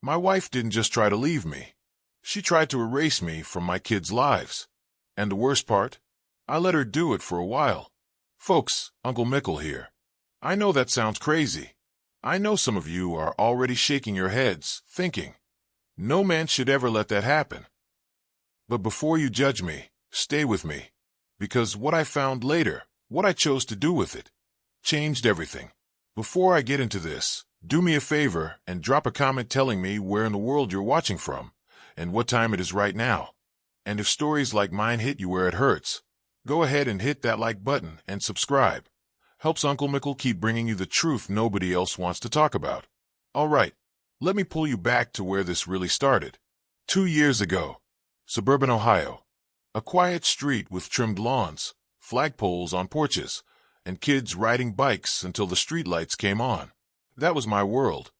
My wife didn't just try to leave me. She tried to erase me from my kids' lives. And the worst part? I let her do it for a while. Folks, Uncle Mickle here. I know that sounds crazy. I know some of you are already shaking your heads, thinking, no man should ever let that happen. But before you judge me, stay with me. Because what I found later, what I chose to do with it, changed everything. Before I get into this, do me a favor and drop a comment telling me where in the world you're watching from, and what time it is right now. And if stories like mine hit you where it hurts, go ahead and hit that like button and subscribe. Helps Uncle Mickle keep bringing you the truth nobody else wants to talk about. All right, let me pull you back to where this really started. 2 years ago, suburban Ohio. A quiet street with trimmed lawns, flagpoles on porches, and kids riding bikes until the streetlights came on. That was my world.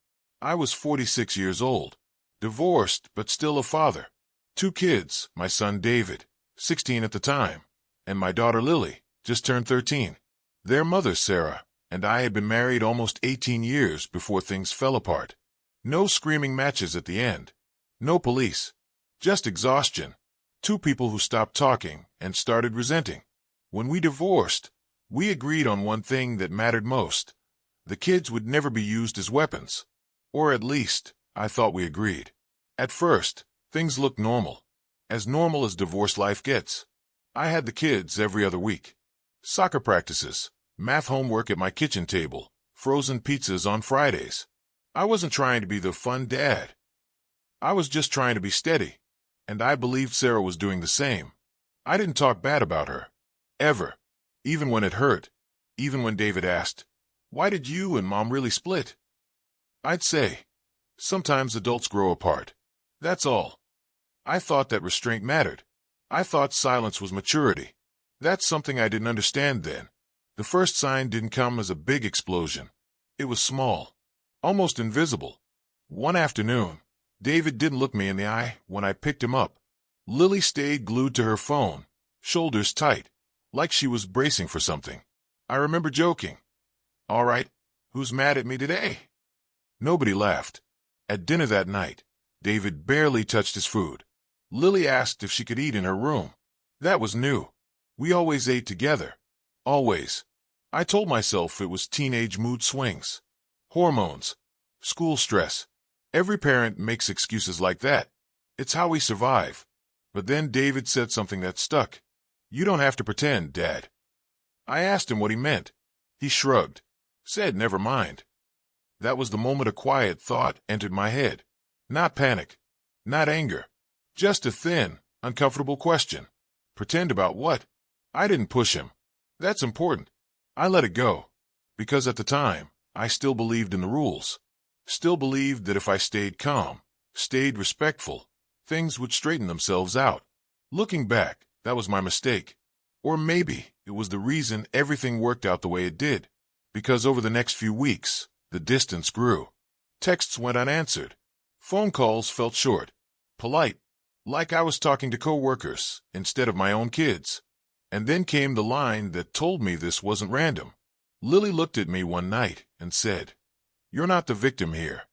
I was 46 years old, divorced but still a father. 2 kids, my son David, 16 at the time, and my daughter Lily, just turned 13. Their mother, Sarah, and I had been married almost 18 years before things fell apart. No screaming matches at the end. No police. Just exhaustion. 2 people who stopped talking and started resenting. When we divorced, we agreed on one thing that mattered most. The kids would never be used as weapons. Or at least, I thought we agreed. At first, things looked normal as divorce life gets. I had the kids every other week. Soccer practices, math homework at my kitchen table, frozen pizzas on Fridays. I wasn't trying to be the fun dad. I was just trying to be steady, and I believed Sarah was doing the same. I didn't talk bad about her. Ever. Even when it hurt. Even when David asked, "Why did you and Mom really split?" I'd say, "Sometimes adults grow apart. That's all." I thought that restraint mattered. I thought silence was maturity. That's something I didn't understand then. The first sign didn't come as a big explosion. It was small, almost invisible. One afternoon, David didn't look me in the eye when I picked him up. Lily stayed glued to her phone, shoulders tight, like she was bracing for something. I remember joking, "All right, who's mad at me today?" Nobody laughed. At dinner that night, David barely touched his food. Lily asked if she could eat in her room. That was new. We always ate together. Always. I told myself it was teenage mood swings. Hormones. School stress. Every parent makes excuses like that. It's how we survive. But then David said something that stuck. "You don't have to pretend, Dad." I asked him what he meant. He shrugged. Said, "Never mind." That was the moment a quiet thought entered my head. Not panic. Not anger. Just a thin, uncomfortable question. Pretend about what? I didn't push him. That's important. I let it go. Because at the time, I still believed in the rules. Still believed that if I stayed calm, stayed respectful, things would straighten themselves out. Looking back, that was my mistake. Or maybe it was the reason everything worked out the way it did. Because over the next few weeks, the distance grew. Texts went unanswered. Phone calls felt short, polite, like I was talking to co-workers instead of my own kids. And then came the line that told me this wasn't random. Lily looked at me one night and said, "You're not the victim here."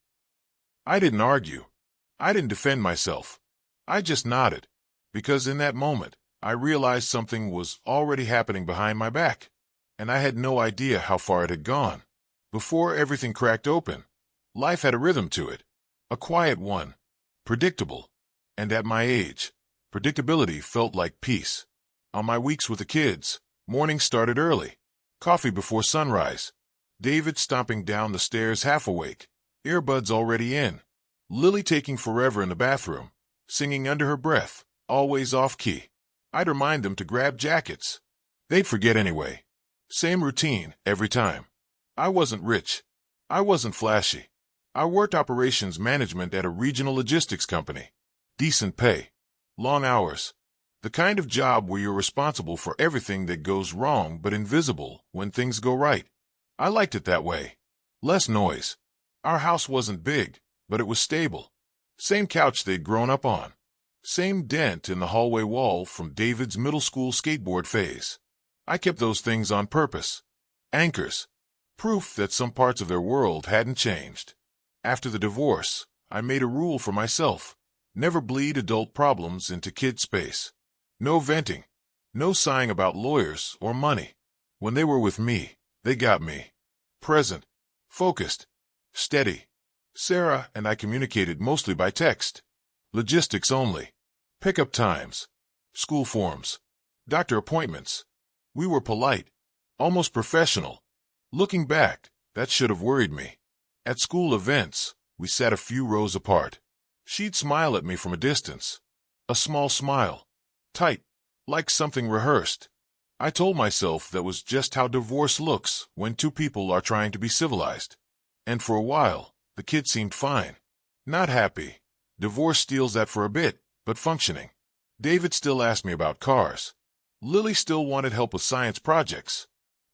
I didn't argue. I didn't defend myself. I just nodded, because in that moment, I realized something was already happening behind my back, and I had no idea how far it had gone. Before everything cracked open, life had a rhythm to it, a quiet one, predictable. And at my age, predictability felt like peace. On my weeks with the kids, mornings started early, coffee before sunrise, David stomping down the stairs half awake, earbuds already in, Lily taking forever in the bathroom, singing under her breath, always off-key. I'd remind them to grab jackets. They'd forget anyway. Same routine every time. I wasn't rich. I wasn't flashy. I worked operations management at a regional logistics company. Decent pay. Long hours. The kind of job where you're responsible for everything that goes wrong but invisible when things go right. I liked it that way. Less noise. Our house wasn't big, but it was stable. Same couch they'd grown up on. Same dent in the hallway wall from David's middle school skateboard phase. I kept those things on purpose. Anchors. Proof that some parts of their world hadn't changed. After the divorce, I made a rule for myself. Never bleed adult problems into kid space. No venting. No sighing about lawyers or money. When they were with me, they got me. Present. Focused. Steady. Sarah and I communicated mostly by text. Logistics only. Pickup times. School forms. Doctor appointments. We were polite. Almost professional. Looking back, that should have worried me. At school events, we sat a few rows apart. She'd smile at me from a distance. A small smile. Tight. Like something rehearsed. I told myself that was just how divorce looks when two people are trying to be civilized. And for a while, the kid seemed fine. Not happy. Divorce steals that for a bit, but functioning. David still asked me about cars. Lily still wanted help with science projects.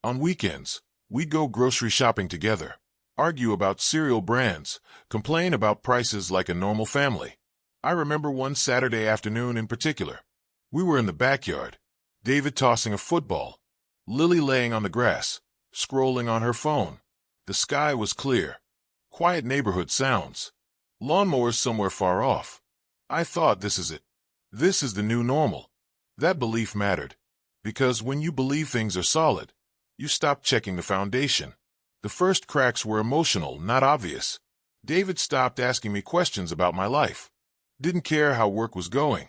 On weekends, we'd go grocery shopping together, argue about cereal brands, complain about prices like a normal family. I remember one Saturday afternoon in particular. We were in the backyard, David tossing a football, Lily laying on the grass, scrolling on her phone. The sky was clear. Quiet neighborhood sounds. Lawnmowers somewhere far off. I thought, this is it. This is the new normal. That belief mattered. Because when you believe things are solid, you stop checking the foundation. The first cracks were emotional, not obvious. David stopped asking me questions about my life. Didn't care how work was going.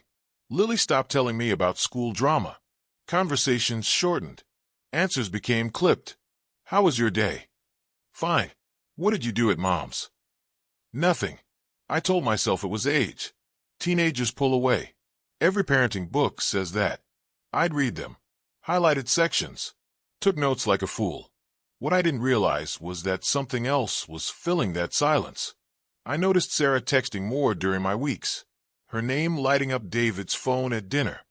Lily stopped telling me about school drama. Conversations shortened. Answers became clipped. How was your day? Fine. What did you do at Mom's? Nothing. I told myself it was age. Teenagers pull away. Every parenting book says that. I'd read them. Highlighted sections. Took notes like a fool. What I didn't realize was that something else was filling that silence. I noticed Sarah texting more during my weeks. Her name lighting up David's phone at dinner.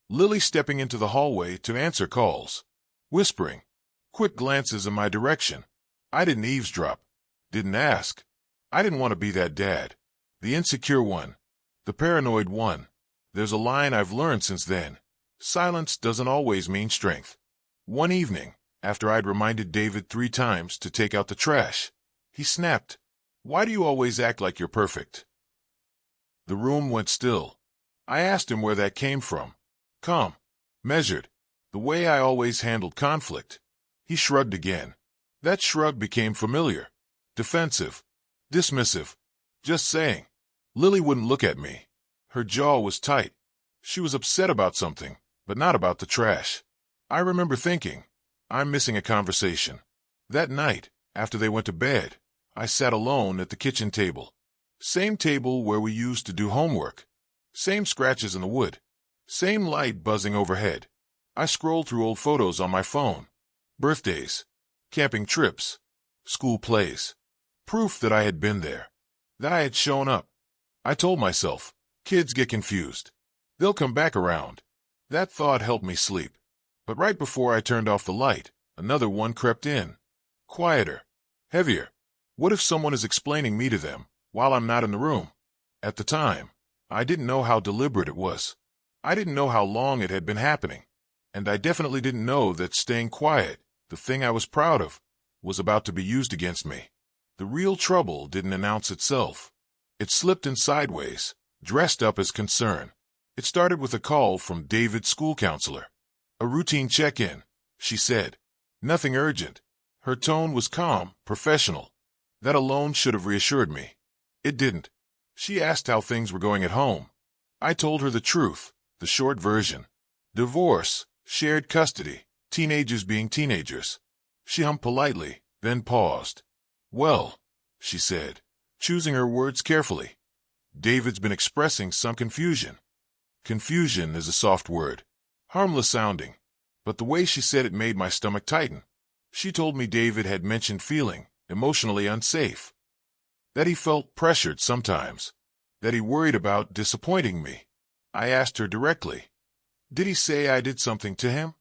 Lily stepping into the hallway to answer calls. Whispering. Quick glances in my direction. I didn't eavesdrop. Didn't ask. I didn't want to be that dad. The insecure one. The paranoid one. There's a line I've learned since then. Silence doesn't always mean strength. One evening, after I'd reminded David 3 times to take out the trash, he snapped. Why do you always act like you're perfect? The room went still. I asked him where that came from. Calm. Measured. The way I always handled conflict. He shrugged again. That shrug became familiar. Defensive. Dismissive. Just saying. Lily wouldn't look at me. Her jaw was tight. She was upset about something, but not about the trash. I remember thinking, I'm missing a conversation. That night, after they went to bed, I sat alone at the kitchen table. Same table where we used to do homework. Same scratches in the wood. Same light buzzing overhead. I scrolled through old photos on my phone. Birthdays. Camping trips. School plays. Proof that I had been there. That I had shown up. I told myself, kids get confused. They'll come back around. That thought helped me sleep. But right before I turned off the light, another one crept in. Quieter. Heavier. What if someone is explaining me to them while I'm not in the room? At the time, I didn't know how deliberate it was. I didn't know how long it had been happening. And I definitely didn't know that staying quiet, the thing I was proud of, was about to be used against me. The real trouble didn't announce itself. It slipped in sideways, dressed up as concern. It started with a call from David's school counselor. A routine check-in, she said. Nothing urgent. Her tone was calm, professional. That alone should have reassured me. It didn't. She asked how things were going at home. I told her the truth, the short version. Divorce, shared custody, teenagers being teenagers. She hummed politely, then paused. Well, she said, choosing her words carefully. David's been expressing some confusion. Confusion is a soft word. Harmless sounding. But the way she said it made my stomach tighten. She told me David had mentioned feeling emotionally unsafe. That he felt pressured sometimes. That he worried about disappointing me. I asked her directly. Did he say I did something to him?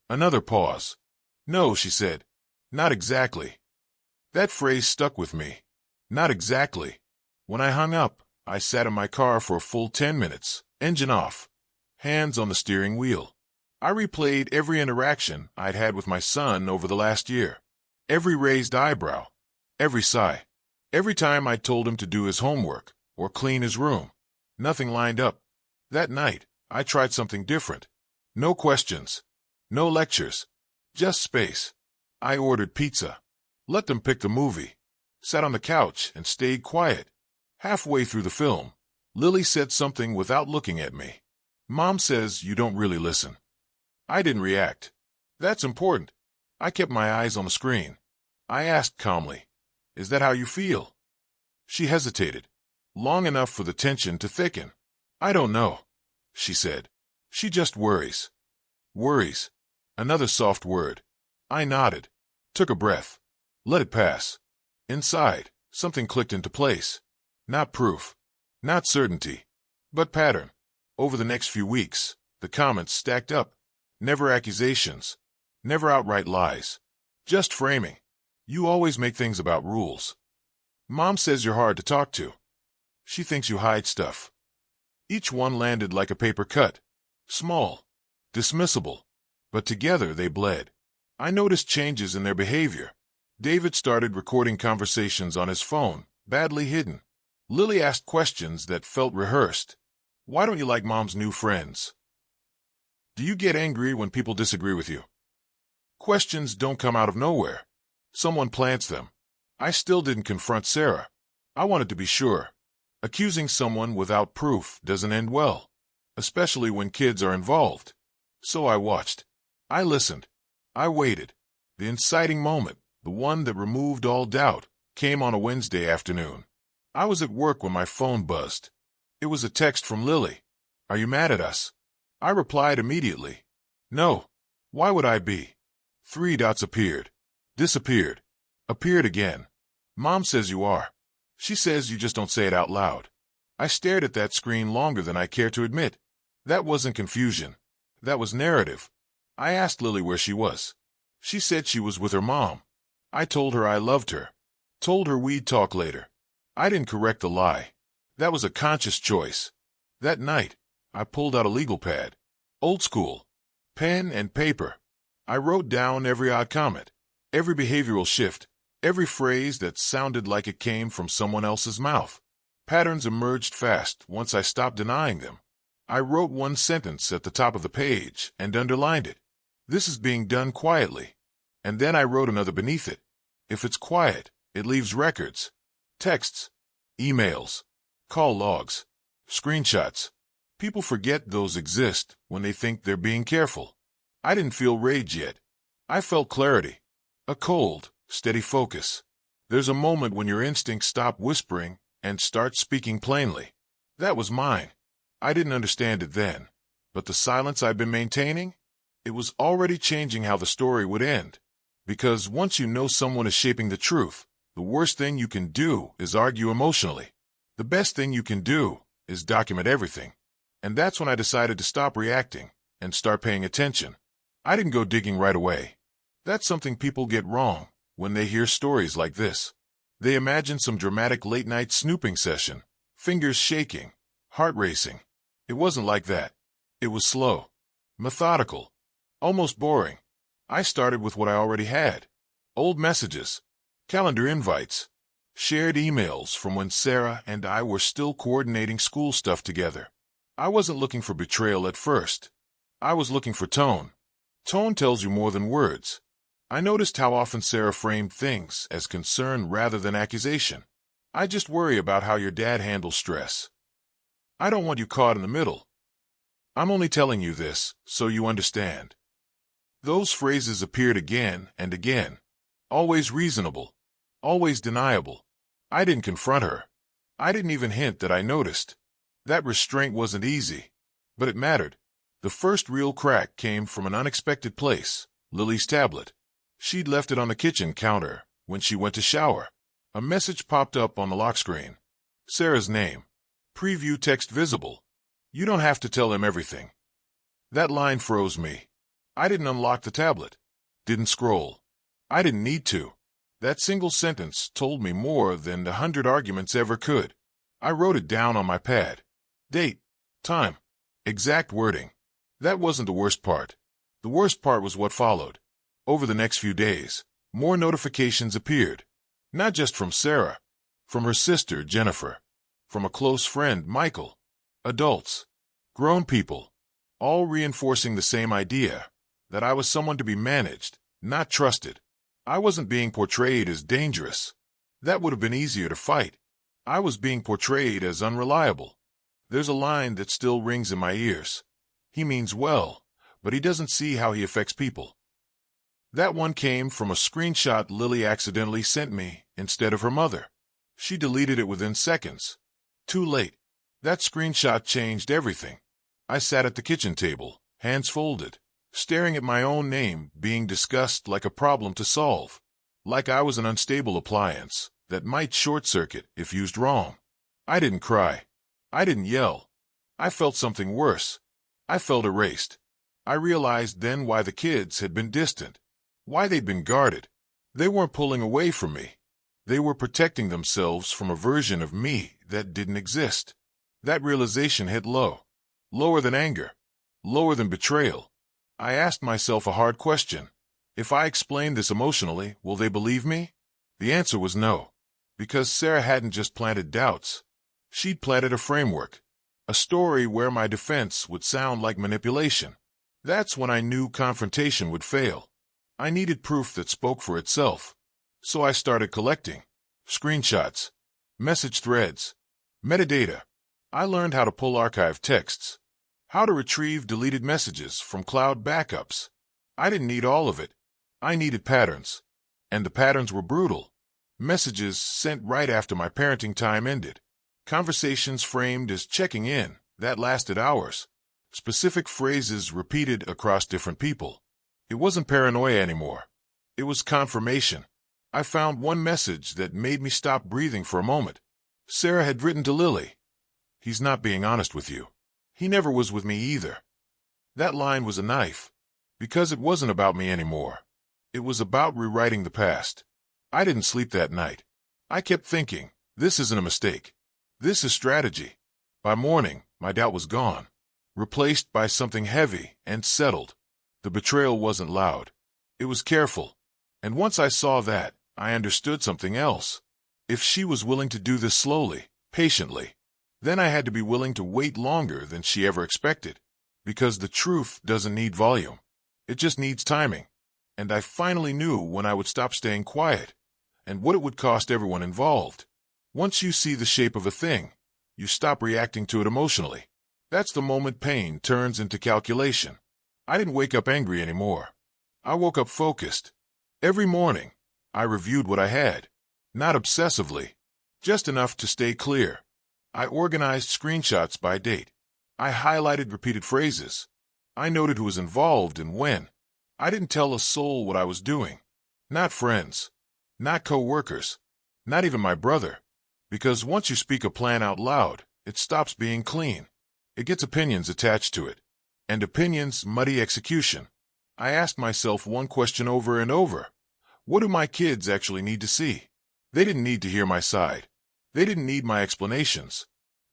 Another pause. No, she said. Not exactly. That phrase stuck with me. Not exactly. When I hung up, I sat in my car for a full 10 minutes, engine off, hands on the steering wheel. I replayed every interaction I'd had with my son over the last year. Every raised eyebrow. Every sigh. Every time I told him to do his homework, or clean his room. Nothing lined up. That night, I tried something different. No questions. No lectures. Just space. I ordered pizza. Let them pick the movie. Sat on the couch and stayed quiet. Halfway through the film, Lily said something without looking at me. Mom says you don't really listen. I didn't react. That's important. I kept my eyes on the screen. I asked calmly, "Is that how you feel?" She hesitated, long enough for the tension to thicken. "I don't know," she said. "She just worries." Worries. Another soft word. I nodded, took a breath, let it pass. Inside, something clicked into place. Not proof, not certainty, but pattern. Over the next few weeks, the comments stacked up. Never accusations, never outright lies. Just framing. "You always make things about rules." "Mom says you're hard to talk to." "She thinks you hide stuff." Each one landed like a paper cut. Small, dismissible, but together they bled. I noticed changes in their behavior. David started recording conversations on his phone, badly hidden. Lily asked questions that felt rehearsed. "Why don't you like Mom's new friends?" "Do you get angry when people disagree with you?" Questions don't come out of nowhere. Someone plants them. I still didn't confront Sarah. I wanted to be sure. Accusing someone without proof doesn't end well, especially when kids are involved. So I watched. I listened. I waited. The inciting moment, the one that removed all doubt, came on a Wednesday afternoon. I was at work when my phone buzzed. It was a text from Lily. "Are you mad at us?" I replied immediately. "No. Why would I be?" Three dots appeared. Disappeared. Appeared again. "Mom says you are. She says you just don't say it out loud." I stared at that screen longer than I care to admit. That wasn't confusion. That was narrative. I asked Lily where she was. She said she was with her mom. I told her I loved her. Told her we'd talk later. I didn't correct the lie. That was a conscious choice. That night, I pulled out a legal pad. Old school. Pen and paper. I wrote down every odd comment, every behavioral shift, every phrase that sounded like it came from someone else's mouth. Patterns emerged fast once I stopped denying them. I wrote one sentence at the top of the page and underlined it. "This is being done quietly." And then I wrote another beneath it. If it's quiet, it leaves records. Texts, emails, call logs, screenshots. People forget those exist when they think they're being careful. I didn't feel rage yet. I felt clarity. A cold, steady focus. There's a moment when your instincts stop whispering and start speaking plainly. That was mine. I didn't understand it then. But the silence I've been maintaining? It was already changing how the story would end. Because once you know someone is shaping the truth, the worst thing you can do is argue emotionally. The best thing you can do is document everything. And that's when I decided to stop reacting and start paying attention. I didn't go digging right away. That's something people get wrong when they hear stories like this. They imagine some dramatic late-night snooping session, fingers shaking, heart racing. It wasn't like that. It was slow, methodical, almost boring. I started with what I already had. Old messages, calendar invites, shared emails from when Sarah and I were still coordinating school stuff together. I wasn't looking for betrayal at first. I was looking for tone. Tone tells you more than words. I noticed how often Sarah framed things as concern rather than accusation. "I just worry about how your dad handles stress. I don't want you caught in the middle. I'm only telling you this so you understand." Those phrases appeared again and again. Always reasonable. Always deniable. I didn't confront her. I didn't even hint that I noticed. That restraint wasn't easy, but it mattered. The first real crack came from an unexpected place, Lily's tablet. She'd left it on the kitchen counter when she went to shower. A message popped up on the lock screen. Sarah's name. Preview text visible. "You don't have to tell him everything." That line froze me. I didn't unlock the tablet. Didn't scroll. I didn't need to. That single sentence told me more than 100 arguments ever could. I wrote it down on my pad. Date, time, exact wording. That wasn't the worst part. The worst part was what followed. Over the next few days, more notifications appeared. Not just from Sarah. From her sister, Jennifer. from a close friend, Michael. Adults. Grown people. All reinforcing the same idea, that I was someone to be managed, not trusted. I wasn't being portrayed as dangerous. That would have been easier to fight. I was being portrayed as unreliable. There's a line that still rings in my ears. He means well, but he doesn't see how he affects people. That one came from a screenshot Lily accidentally sent me instead of her mother. She deleted it within seconds. Too late. That screenshot changed everything. I sat at the kitchen table, hands folded, staring at my own name being discussed like a problem to solve, like I was an unstable appliance that might short-circuit if used wrong. I didn't cry. I didn't yell. I felt something worse. I felt erased. I realized then why the kids had been distant, why they'd been guarded. They weren't pulling away from me. They were protecting themselves from a version of me that didn't exist. That realization hit low. Lower than anger. Lower than betrayal. I asked myself a hard question. If I explain this emotionally, will they believe me? The answer was no. Because Sarah hadn't just planted doubts. She'd planted a framework. A story where my defense would sound like manipulation. That's when I knew confrontation would fail. I needed proof that spoke for itself. So I started collecting. Screenshots. Message threads. Metadata. I learned how to pull archived texts. How to retrieve deleted messages from cloud backups. I didn't need all of it. I needed patterns. And the patterns were brutal. Messages sent right after my parenting time ended. Conversations framed as checking in, that lasted hours. Specific phrases repeated across different people. It wasn't paranoia anymore. It was confirmation. I found one message that made me stop breathing for a moment. Sarah had written to Lily. He's not being honest with you. He never was with me either. That line was a knife. Because it wasn't about me anymore. It was about rewriting the past. I didn't sleep that night. I kept thinking, this isn't a mistake. This is strategy. By morning, my doubt was gone. Replaced by something heavy and settled. The betrayal wasn't loud. It was careful. And once I saw that, I understood something else. If she was willing to do this slowly, patiently, then I had to be willing to wait longer than she ever expected. Because the truth doesn't need volume. It just needs timing. And I finally knew when I would stop staying quiet, and what it would cost everyone involved. Once you see the shape of a thing, you stop reacting to it emotionally. That's the moment pain turns into calculation. I didn't wake up angry anymore. I woke up focused. Every morning, I reviewed what I had. Not obsessively, just enough to stay clear. I organized screenshots by date. I highlighted repeated phrases. I noted who was involved and when. I didn't tell a soul what I was doing. Not friends. Not co-workers. Not even my brother. Because once you speak a plan out loud, it stops being clean. It gets opinions attached to it. And opinions muddy execution. I asked myself one question over and over. What do my kids actually need to see? They didn't need to hear my side. They didn't need my explanations.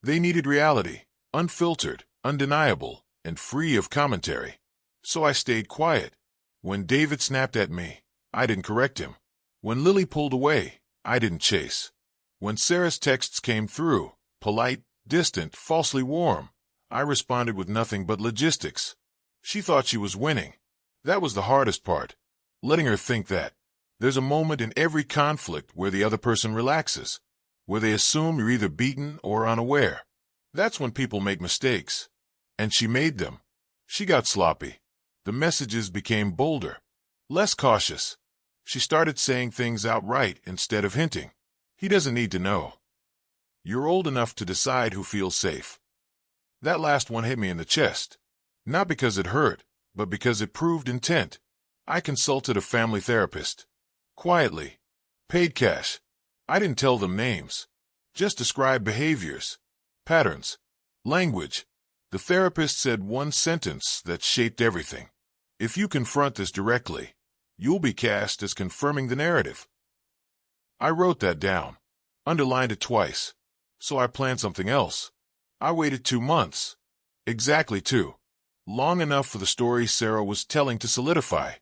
They needed reality, unfiltered, undeniable, and free of commentary. So I stayed quiet. When David snapped at me, I didn't correct him. When Lily pulled away, I didn't chase. When Sarah's texts came through, polite, distant, falsely warm, I responded with nothing but logistics. She thought she was winning. That was the hardest part, letting her think that. There's a moment in every conflict where the other person relaxes, where they assume you're either beaten or unaware. That's when people make mistakes. And she made them. She got sloppy. The messages became bolder, less cautious. She started saying things outright instead of hinting. He doesn't need to know. You're old enough to decide who feels safe. That last one hit me in the chest. Not because it hurt, but because it proved intent. I consulted a family therapist. Quietly. Paid cash. I didn't tell them names. Just described behaviors. Patterns. Language. The therapist said one sentence that shaped everything. If you confront this directly, you'll be cast as confirming the narrative. I wrote that down. Underlined it twice. So I planned something else. I waited 2 months. Exactly 2. Long enough for the story Sarah was telling to solidify.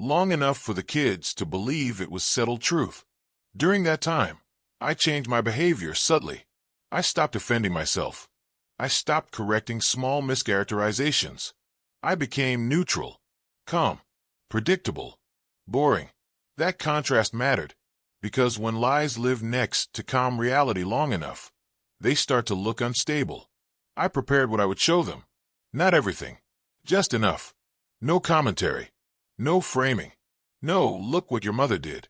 Long enough for the kids to believe it was settled truth. During that time, I changed my behavior subtly. I stopped defending myself. I stopped correcting small mischaracterizations. I became neutral, calm, predictable, boring. That contrast mattered, because when lies live next to calm reality long enough, they start to look unstable. I prepared what I would show them. Not everything. Just enough. No commentary. No framing. No, look what your mother did.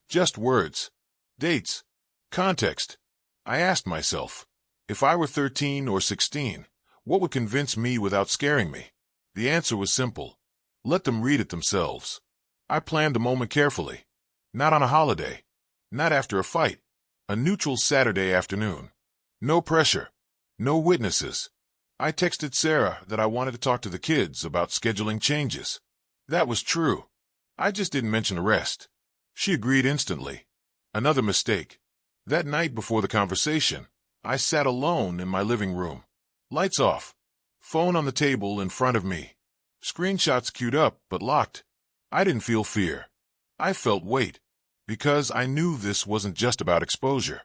Just words. Dates. Context. I asked myself, if I were 13 or 16, what would convince me without scaring me? The answer was simple. Let them read it themselves. I planned the moment carefully. Not on a holiday. Not after a fight. A neutral Saturday afternoon. No pressure. No witnesses. I texted Sarah that I wanted to talk to the kids about scheduling changes. That was true. I just didn't mention the rest. She agreed instantly. Another mistake. That night before the conversation, I sat alone in my living room. Lights off. Phone on the table in front of me. Screenshots queued up but locked. I didn't feel fear. I felt weight. Because I knew this wasn't just about exposure.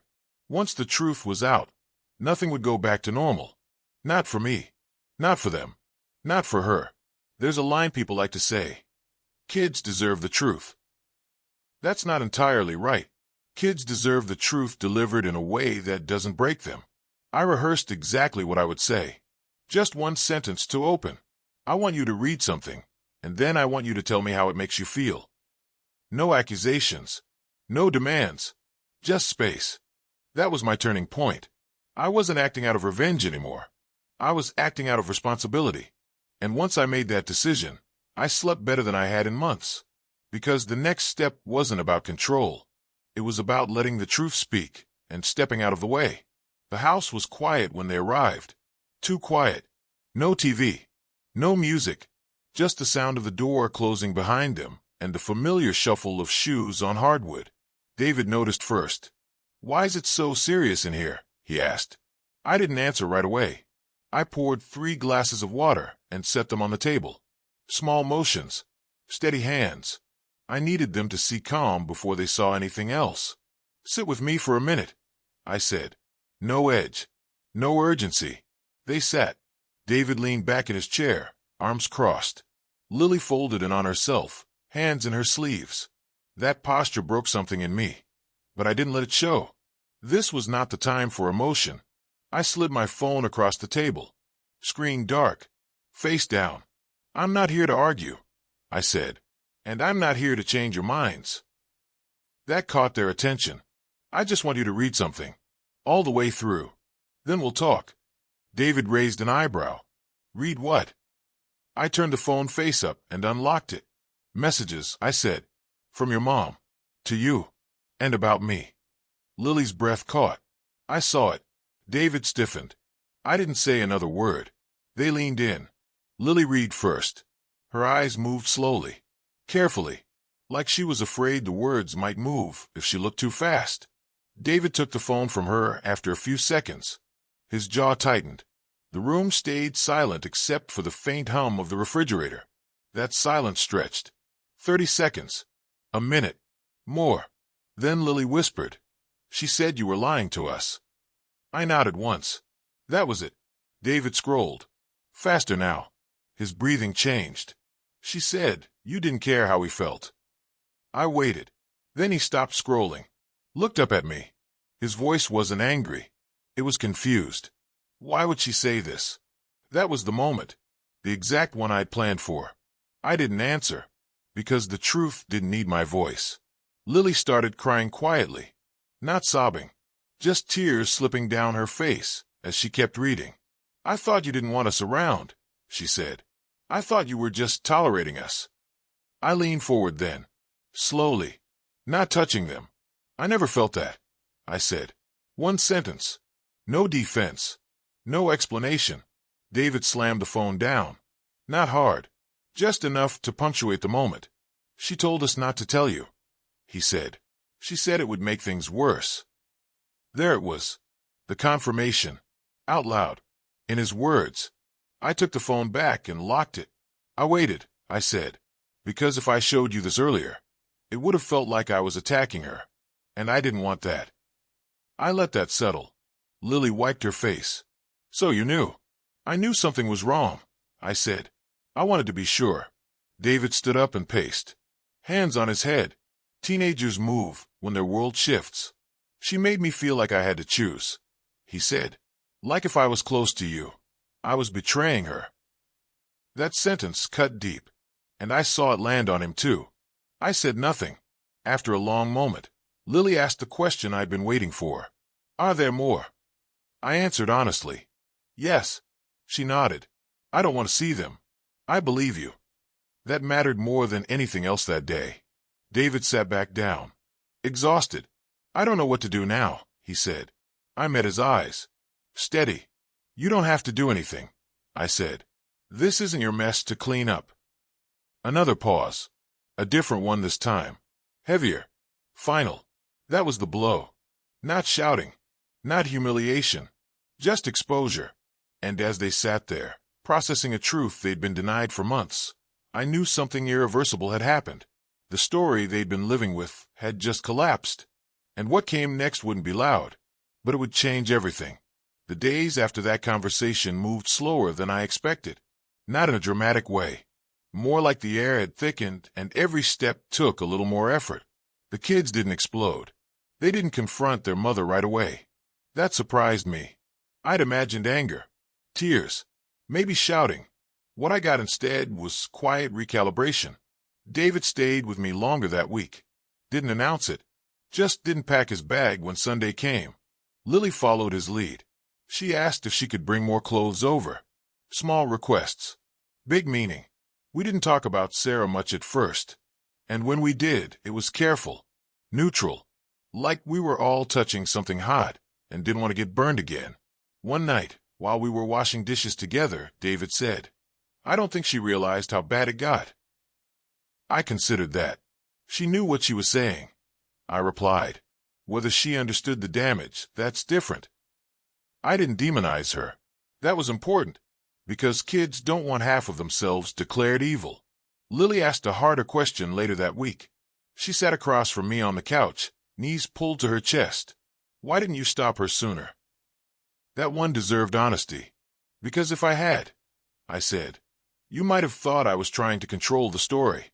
Once the truth was out, nothing would go back to normal. Not for me. Not for them. Not for her. There's a line people like to say. Kids deserve the truth. That's not entirely right. Kids deserve the truth delivered in a way that doesn't break them. I rehearsed exactly what I would say. Just one sentence to open. I want you to read something, and then I want you to tell me how it makes you feel. No accusations. No demands. Just space. That was my turning point. I wasn't acting out of revenge anymore. I was acting out of responsibility. And once I made that decision, I slept better than I had in months. Because the next step wasn't about control. It was about letting the truth speak and stepping out of the way. The house was quiet when they arrived. Too quiet. No TV. No music. Just the sound of the door closing behind them and the familiar shuffle of shoes on hardwood. David noticed first. "Why is it so serious in here?" he asked. I didn't answer right away. I poured 3 glasses of water and set them on the table. Small motions. Steady hands. I needed them to see calm before they saw anything else. "Sit with me for a minute," I said. No edge. No urgency. They sat. David leaned back in his chair, arms crossed. Lily folded in on herself, hands in her sleeves. That posture broke something in me, but I didn't let it show. This was not the time for emotion. I slid my phone across the table. Screen dark. Face down. "I'm not here to argue," I said. "And I'm not here to change your minds." That caught their attention. "I just want you to read something. All the way through. Then we'll talk." David raised an eyebrow. "Read what?" I turned the phone face up and unlocked it. "Messages," I said. "From your mom. To you. And about me." Lily's breath caught. I saw it. David stiffened. I didn't say another word. They leaned in. Lily read first. Her eyes moved slowly. Carefully. Like she was afraid the words might move if she looked too fast. David took the phone from her after a few seconds. His jaw tightened. The room stayed silent except for the faint hum of the refrigerator. That silence stretched. 30 seconds. A minute. More. Then Lily whispered. "She said you were lying to us." I nodded once. That was it. David scrolled. Faster now. His breathing changed. "She said you didn't care how we felt." I waited. Then he stopped scrolling. Looked up at me. His voice wasn't angry. It was confused. Why would she say this? That was the moment. The exact one I'd planned for. I didn't answer. Because the truth didn't need my voice. Lily started crying quietly. Not sobbing. Just tears slipping down her face as she kept reading. "I thought you didn't want us around," she said. "I thought you were just tolerating us." I leaned forward then. Slowly. Not touching them. "I never felt that," I said. One sentence. No defense. No explanation. David slammed the phone down. Not hard. Just enough to punctuate the moment. "She told us not to tell you," he said. "She said it would make things worse." There it was. The confirmation. Out loud. In his words. I took the phone back and locked it. "I waited," I said. "Because if I showed you this earlier, it would have felt like I was attacking her. And I didn't want that." I let that settle. Lily wiped her face. So you knew. I knew something was wrong, I said. I wanted to be sure. David stood up and paced. Hands on his head. Teenagers move when their world shifts. She made me feel like I had to choose, he said. Like if I was close to you, I was betraying her. That sentence cut deep, and I saw it land on him too. I said nothing. After a long moment, Lily asked the question I'd been waiting for. Are there more? I answered honestly. Yes. She nodded. I don't want to see them. I believe you. That mattered more than anything else that day. David sat back down. Exhausted. I don't know what to do now, he said. I met his eyes. Steady. You don't have to do anything, I said. This isn't your mess to clean up. Another pause. A different one this time. Heavier. Final. That was the blow. Not shouting. Not humiliation. Just exposure. And as they sat there, processing a truth they'd been denied for months, I knew something irreversible had happened. The story they'd been living with had just collapsed. And what came next wouldn't be loud, but it would change everything. The days after that conversation moved slower than I expected. Not in a dramatic way. More like the air had thickened and every step took a little more effort. The kids didn't explode. They didn't confront their mother right away. That surprised me. I'd imagined anger, tears, maybe shouting. What I got instead was quiet recalibration. David stayed with me longer that week. Didn't announce it. Just didn't pack his bag when Sunday came. Lily followed his lead. She asked if she could bring more clothes over. Small requests. Big meaning. We didn't talk about Sarah much at first. And when we did, it was careful. Neutral. Like we were all touching something hot and didn't want to get burned again. One night, while we were washing dishes together, David said, I don't think she realized how bad it got. I considered that. She knew what she was saying. I replied. Whether she understood the damage, that's different. I didn't demonize her. That was important, because kids don't want half of themselves declared evil. Lily asked a harder question later that week. She sat across from me on the couch, knees pulled to her chest. Why didn't you stop her sooner? That one deserved honesty. Because if I had, I said, you might have thought I was trying to control the story.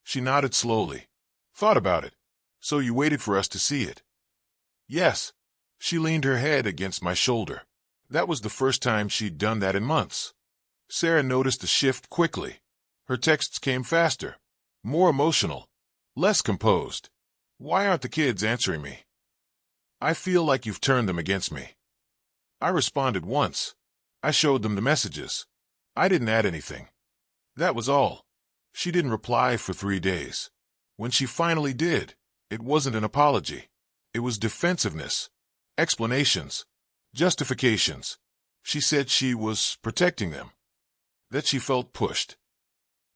She nodded slowly. Thought about it. So you waited for us to see it? Yes. She leaned her head against my shoulder. That was the first time she'd done that in months. Sarah noticed the shift quickly. Her texts came faster, more emotional, less composed. Why aren't the kids answering me? I feel like you've turned them against me. I responded once. I showed them the messages. I didn't add anything. That was all. She didn't reply for 3 days. When she finally did, it wasn't an apology. It was defensiveness, explanations, justifications. She said she was protecting them, that she felt pushed,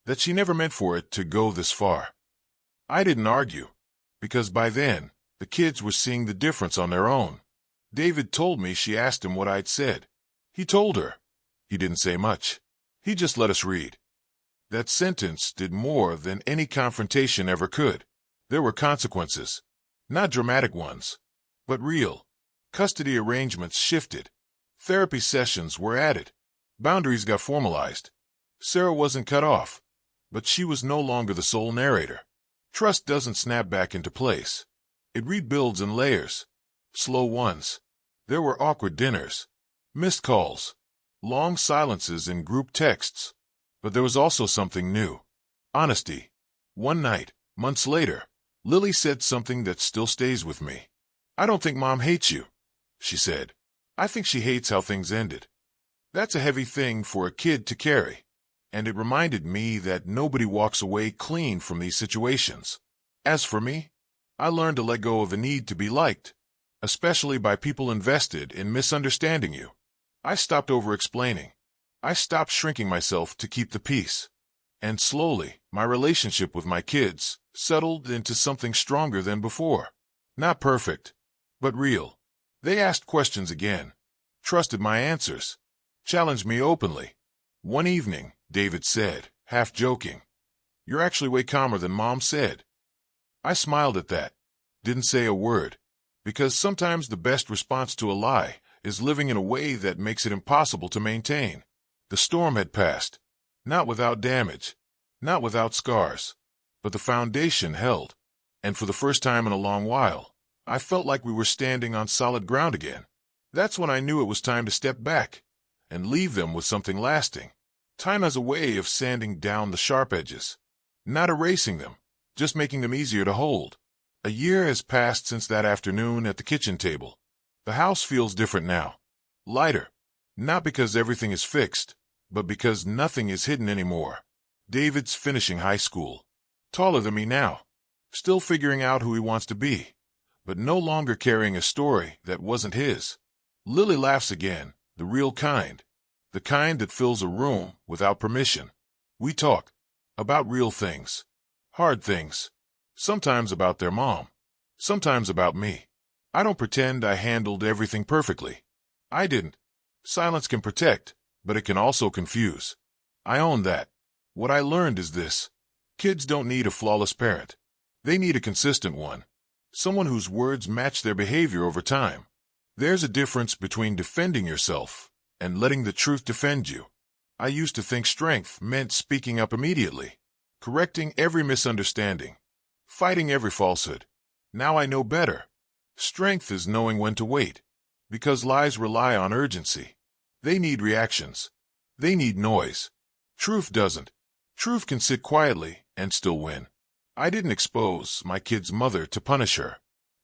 that she never meant for it to go this far. I didn't argue, because by then, the kids were seeing the difference on their own. David told me she asked him what I'd said. He told her. He didn't say much. He just let us read. That sentence did more than any confrontation ever could. There were consequences. Not dramatic ones, but real. Custody arrangements shifted. Therapy sessions were added. Boundaries got formalized. Sarah wasn't cut off, but she was no longer the sole narrator. Trust doesn't snap back into place. It rebuilds in layers. Slow ones. There were awkward dinners, missed calls, long silences in group texts. But there was also something new. Honesty. One night, months later, Lily said something that still stays with me. I don't think Mom hates you, she said. I think she hates how things ended. That's a heavy thing for a kid to carry. And it reminded me that nobody walks away clean from these situations. As for me, I learned to let go of the need to be liked, especially by people invested in misunderstanding you. I stopped over-explaining. I stopped shrinking myself to keep the peace. And slowly, my relationship with my kids settled into something stronger than before. Not perfect, but real. They asked questions again, trusted my answers, challenged me openly. One evening, David said, half joking, "You're actually way calmer than Mom said." I smiled at that, didn't say a word, because sometimes the best response to a lie is living in a way that makes it impossible to maintain. The storm had passed, not without damage, not without scars, but the foundation held, and for the first time in a long while, I felt like we were standing on solid ground again. That's when I knew it was time to step back and leave them with something lasting. Time has a way of sanding down the sharp edges, not erasing them, just making them easier to hold. A year has passed since that afternoon at the kitchen table. The house feels different now, lighter, not because everything is fixed, but because nothing is hidden anymore. David's finishing high school, taller than me now, still figuring out who he wants to be, but no longer carrying a story that wasn't his. Lily laughs again, the real kind, the kind that fills a room without permission. We talk about real things, hard things, sometimes about their mom, sometimes about me. I don't pretend I handled everything perfectly. I didn't. Silence can protect, but it can also confuse. I own that. What I learned is this: kids don't need a flawless parent. They need a consistent one. Someone whose words match their behavior over time. There's a difference between defending yourself and letting the truth defend you. I used to think strength meant speaking up immediately, correcting every misunderstanding, fighting every falsehood. Now I know better. Strength is knowing when to wait, because lies rely on urgency. They need reactions. They need noise. Truth doesn't. Truth can sit quietly and still win. I didn't expose my kid's mother to punish her.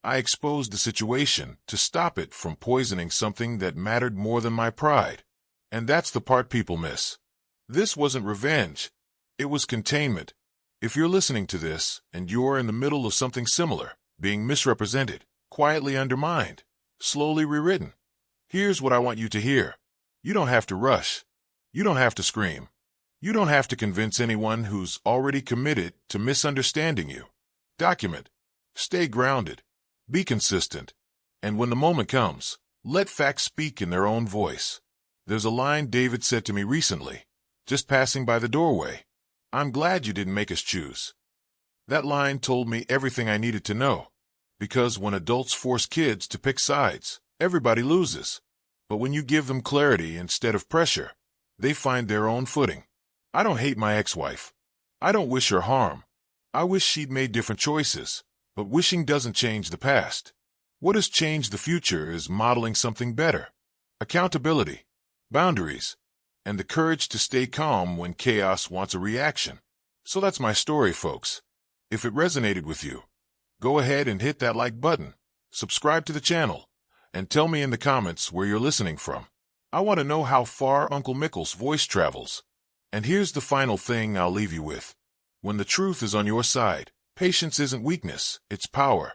I exposed the situation to stop it from poisoning something that mattered more than my pride. And that's the part people miss. This wasn't revenge. It was containment. If you're listening to this and you're in the middle of something similar, being misrepresented, quietly undermined, slowly rewritten, here's what I want you to hear. You don't have to rush. You don't have to scream. You don't have to convince anyone who's already committed to misunderstanding you. Document. Stay grounded. Be consistent. And when the moment comes, let facts speak in their own voice. There's a line David said to me recently, just passing by the doorway. "I'm glad you didn't make us choose." That line told me everything I needed to know. Because when adults force kids to pick sides, everybody loses. But when you give them clarity instead of pressure, they find their own footing. I don't hate my ex-wife. I don't wish her harm. I wish she'd made different choices, but wishing doesn't change the past. What has changed the future is modeling something better. Accountability, boundaries, and the courage to stay calm when chaos wants a reaction. So that's my story, folks. If it resonated with you, go ahead and hit that like button, subscribe to the channel, and tell me in the comments where you're listening from. I want to know how far Uncle Mickle's voice travels. And here's the final thing I'll leave you with. When the truth is on your side, patience isn't weakness, it's power.